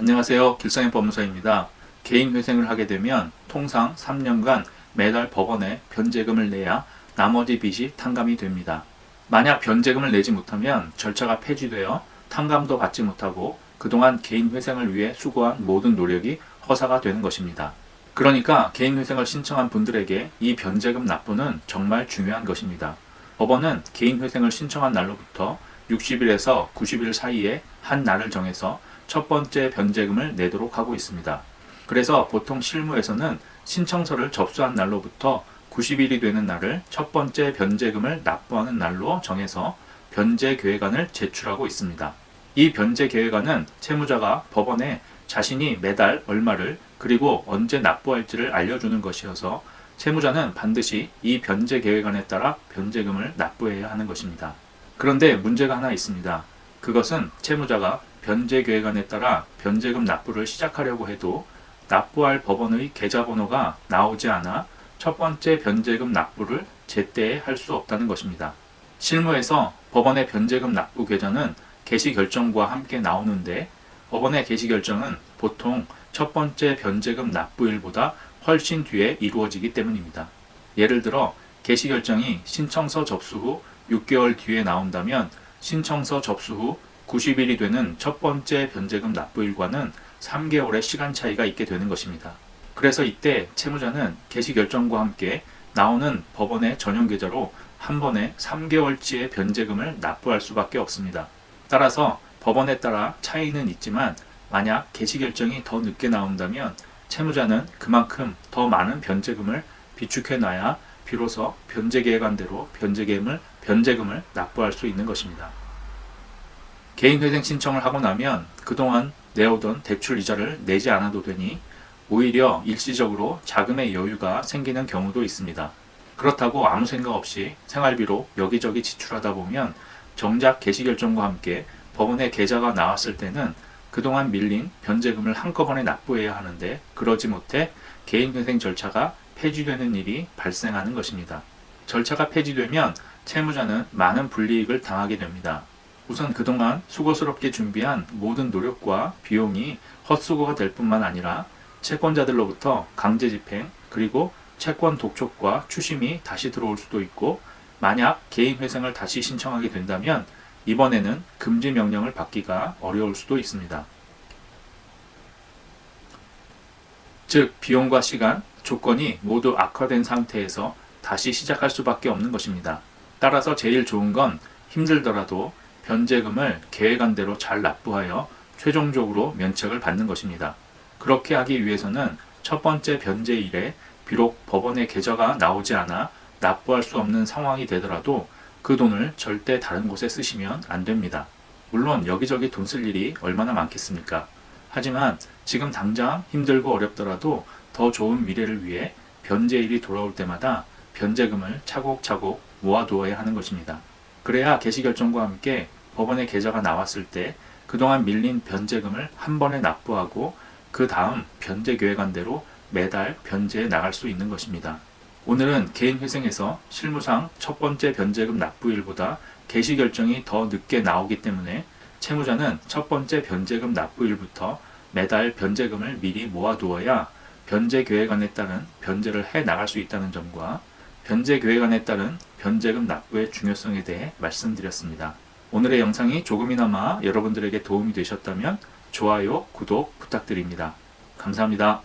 안녕하세요. 길상의 법무사입니다. 개인 회생을 하게 되면 통상 3년간 매달 법원에 변제금을 내야 나머지 빚이 탕감이 됩니다. 만약 변제금을 내지 못하면 절차가 폐지되어 탕감도 받지 못하고 그동안 개인 회생을 위해 수고한 모든 노력이 허사가 되는 것입니다. 그러니까 개인 회생을 신청한 분들에게 이 변제금 납부는 정말 중요한 것입니다. 법원은 개인 회생을 신청한 날로부터 60일에서 90일 사이에 한 날을 정해서 첫 번째 변제금을 내도록 하고 있습니다. 그래서 보통 실무에서는 신청서를 접수한 날로부터 90일이 되는 날을 첫 번째 변제금을 납부하는 날로 정해서 변제계획안을 제출하고 있습니다. 이 변제계획안은 채무자가 법원에 자신이 매달 얼마를 그리고 언제 납부할지를 알려주는 것이어서 채무자는 반드시 이 변제계획안에 따라 변제금을 납부해야 하는 것입니다. 그런데 문제가 하나 있습니다. 그것은 채무자가 변제계획안에 따라 변제금 납부를 시작하려고 해도 납부할 법원의 계좌번호가 나오지 않아 첫 번째 변제금 납부를 제때 할 수 없다는 것입니다. 실무에서 법원의 변제금 납부 계좌는 개시결정과 함께 나오는데 법원의 개시결정은 보통 첫 번째 변제금 납부일보다 훨씬 뒤에 이루어지기 때문입니다. 예를 들어 개시결정이 신청서 접수 후 6개월 뒤에 나온다면 신청서 접수 후 90일이 되는 첫 번째 변제금 납부일과는 3개월의 시간 차이가 있게 되는 것입니다. 그래서 이때 채무자는 개시결정과 함께 나오는 법원의 전용 계좌로 한 번에 3개월치의 변제금을 납부할 수밖에 없습니다. 따라서 법원에 따라 차이는 있지만 만약 개시결정이 더 늦게 나온다면 채무자는 그만큼 더 많은 변제금을 비축해 놔야 비로소 변제계획안대로 변제금을 납부할 수 있는 것입니다. 개인회생 신청을 하고 나면 그동안 내오던 대출 이자를 내지 않아도 되니 오히려 일시적으로 자금의 여유가 생기는 경우도 있습니다. 그렇다고 아무 생각 없이 생활비로 여기저기 지출하다 보면 정작 개시결정과 함께 법원의 계좌가 나왔을 때는 그동안 밀린 변제금을 한꺼번에 납부해야 하는데 그러지 못해 개인회생 절차가 폐지되는 일이 발생하는 것입니다. 절차가 폐지되면 채무자는 많은 불이익을 당하게 됩니다. 우선 그동안 수고스럽게 준비한 모든 노력과 비용이 헛수고가 될 뿐만 아니라 채권자들로부터 강제집행 그리고 채권 독촉과 추심이 다시 들어올 수도 있고 만약 개인회생을 다시 신청하게 된다면 이번에는 금지 명령을 받기가 어려울 수도 있습니다. 즉 비용과 시간, 조건이 모두 악화된 상태에서 다시 시작할 수밖에 없는 것입니다. 따라서 제일 좋은 건 힘들더라도 변제금을 계획안대로 잘 납부하여 최종적으로 면책을 받는 것입니다. 그렇게 하기 위해서는 첫 번째 변제일에 비록 법원의 계좌가 나오지 않아 납부할 수 없는 상황이 되더라도 그 돈을 절대 다른 곳에 쓰시면 안 됩니다. 물론 여기저기 돈 쓸 일이 얼마나 많겠습니까? 하지만 지금 당장 힘들고 어렵더라도 더 좋은 미래를 위해 변제일이 돌아올 때마다 변제금을 차곡차곡 모아두어야 하는 것입니다. 그래야 개시결정과 함께 법원의 계좌가 나왔을 때 그동안 밀린 변제금을 한 번에 납부하고 그 다음 변제계획안대로 매달 변제해 나갈 수 있는 것입니다. 오늘은 개인회생에서 실무상 첫 번째 변제금 납부일보다 개시결정이 더 늦게 나오기 때문에 채무자는 첫 번째 변제금 납부일부터 매달 변제금을 미리 모아두어야 변제계획안에 따른 변제를 해 나갈 수 있다는 점과 변제계획안에 따른 변제금 납부의 중요성에 대해 말씀드렸습니다. 오늘의 영상이 조금이나마 여러분들에게 도움이 되셨다면 좋아요, 구독 부탁드립니다. 감사합니다.